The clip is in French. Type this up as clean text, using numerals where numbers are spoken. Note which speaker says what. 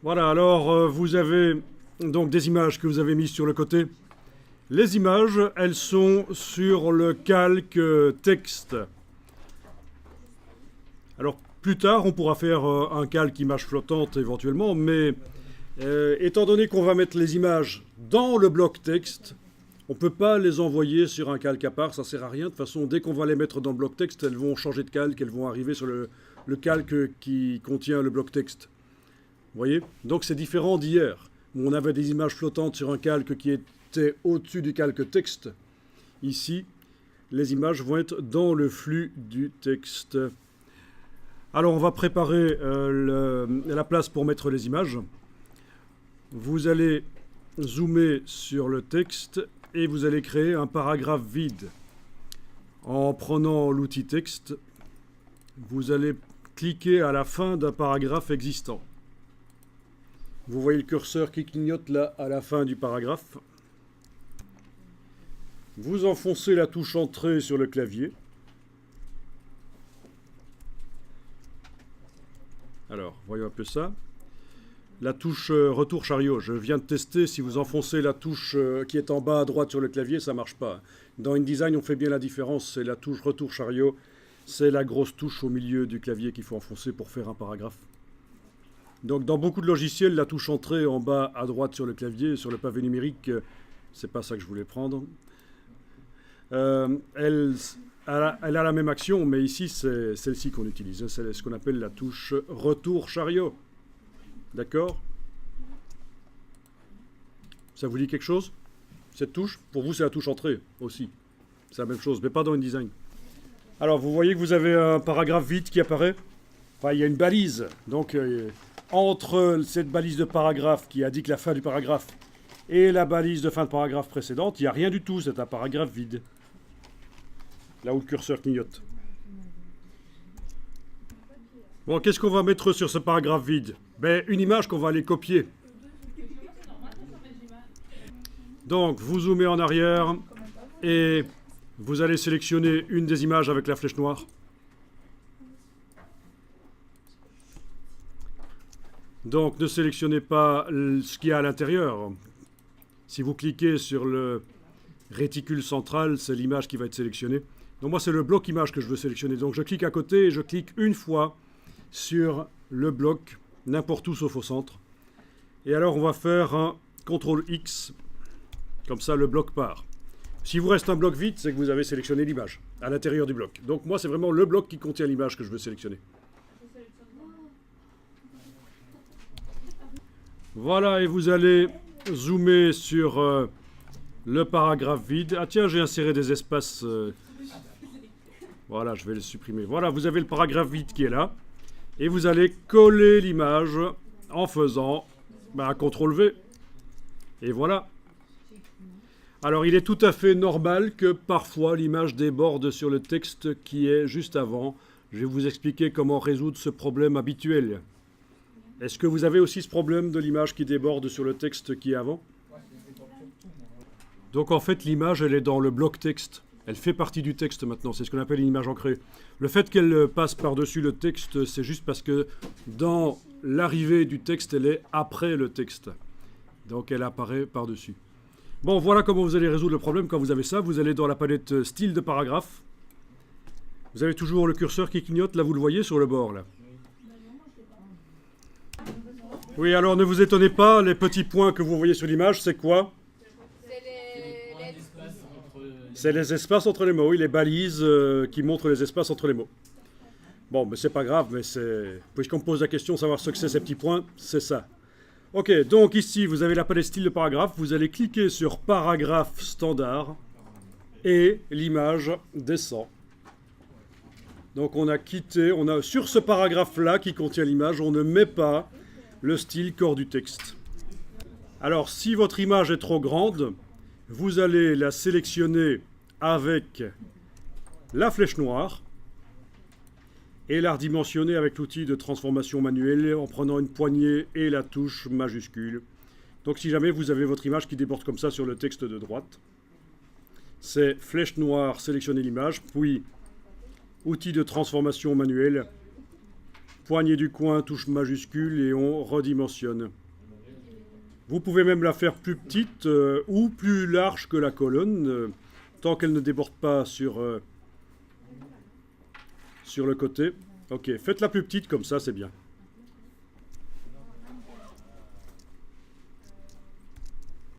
Speaker 1: Voilà, alors vous avez donc des images que vous avez mises sur le côté. Les images, elles sont sur le calque texte. Alors plus tard, on pourra faire un calque image flottante éventuellement, mais étant donné qu'on va mettre les images dans le bloc texte, on ne peut pas les envoyer sur un calque à part, ça ne sert à rien. De toute façon, dès qu'on va les mettre dans le bloc texte, elles vont changer de calque, elles vont arriver sur le calque qui contient le bloc texte. Vous voyez? Donc c'est différent d'hier, où on avait des images flottantes sur un calque qui était au-dessus du calque texte. Ici, les images vont être dans le flux du texte. Alors on va préparer la place pour mettre les images. Vous allez zoomer sur le texte et vous allez créer un paragraphe vide. En prenant l'outil texte, vous allez cliquer à la fin d'un paragraphe existant. Vous voyez le curseur qui clignote là à la fin du paragraphe. Vous enfoncez la touche Entrée sur le clavier. Alors, voyons un peu ça. La touche Retour chariot. Je viens de tester, si vous enfoncez la touche qui est en bas à droite sur le clavier, ça ne marche pas. Dans InDesign, on fait bien la différence. C'est la touche Retour chariot. C'est la grosse touche au milieu du clavier qu'il faut enfoncer pour faire un paragraphe. Donc dans beaucoup de logiciels, la touche Entrée en bas à droite sur le clavier, sur le pavé numérique, c'est pas ça que je voulais prendre. Elle a la même action, mais ici c'est celle-ci qu'on utilise. C'est ce qu'on appelle la touche Retour chariot. D'accord? Ça vous dit quelque chose? Cette touche? Pour vous, c'est la touche Entrée aussi. C'est la même chose, mais pas dans InDesign. Alors, vous voyez que vous avez un paragraphe vide qui apparaît. Enfin, il y a une balise. Donc, entre cette balise de paragraphe qui indique la fin du paragraphe et la balise de fin de paragraphe précédente, il n'y a rien du tout. C'est un paragraphe vide. Là où le curseur clignote. Bon, qu'est-ce qu'on va mettre sur ce paragraphe vide? Ben, une image qu'on va aller copier. Donc, vous zoomez en arrière et vous allez sélectionner une des images avec la flèche noire. Donc, ne sélectionnez pas ce qu'il y a à l'intérieur. Si vous cliquez sur le réticule central, c'est l'image qui va être sélectionnée. Donc, moi, c'est le bloc image que je veux sélectionner. Donc, je clique à côté et je clique une fois sur le bloc, n'importe où sauf au centre. Et alors, on va faire un CTRL X. Comme ça, le bloc part. Si vous reste un bloc vide, c'est que vous avez sélectionné l'image à l'intérieur du bloc. Donc, moi, c'est vraiment le bloc qui contient l'image que je veux sélectionner. Voilà, et vous allez zoomer sur le paragraphe vide. Ah tiens, j'ai inséré des espaces. Voilà, je vais les supprimer. Voilà, vous avez le paragraphe vide qui est là. Et vous allez coller l'image en faisant un CTRL V. Et voilà. Alors, il est tout à fait normal que parfois l'image déborde sur le texte qui est juste avant. Je vais vous expliquer comment résoudre ce problème habituel. Est-ce que vous avez aussi ce problème de l'image qui déborde sur le texte qui est avant? Donc en fait, l'image, elle est dans le bloc texte. Elle fait partie du texte maintenant. C'est ce qu'on appelle une image ancrée. Le fait qu'elle passe par-dessus le texte, c'est juste parce que dans l'arrivée du texte, elle est après le texte. Donc elle apparaît par-dessus. Bon, voilà comment vous allez résoudre le problème quand vous avez ça. Vous allez dans la palette style de paragraphe. Vous avez toujours le curseur qui clignote. Là, vous le voyez sur le bord, là. Oui, alors ne vous étonnez pas, les petits points que vous voyez sur l'image, c'est quoi? C'est les espaces entre les mots, oui, les balises qui montrent les espaces entre les mots. Bon, mais c'est pas grave, mais c'est... Puisqu'on me pose la question de savoir ce que c'est ces petits points, c'est ça. Ok, donc ici, vous avez la palette style de paragraphe, vous allez cliquer sur paragraphe standard et l'image descend. Donc on a quitté, sur ce paragraphe-là qui contient l'image, on ne met pas le style corps du texte. Alors, si votre image est trop grande, vous allez la sélectionner avec la flèche noire et la redimensionner avec l'outil de transformation manuelle en prenant une poignée et la touche majuscule. Donc, si jamais vous avez votre image qui déborde comme ça sur le texte de droite, c'est flèche noire, sélectionner l'image, puis outil de transformation manuelle, Poignée du coin, touche majuscule et on redimensionne. Vous pouvez même la faire plus petite ou plus large que la colonne, tant qu'elle ne déborde pas sur le côté. Ok, faites-la plus petite comme ça, c'est bien.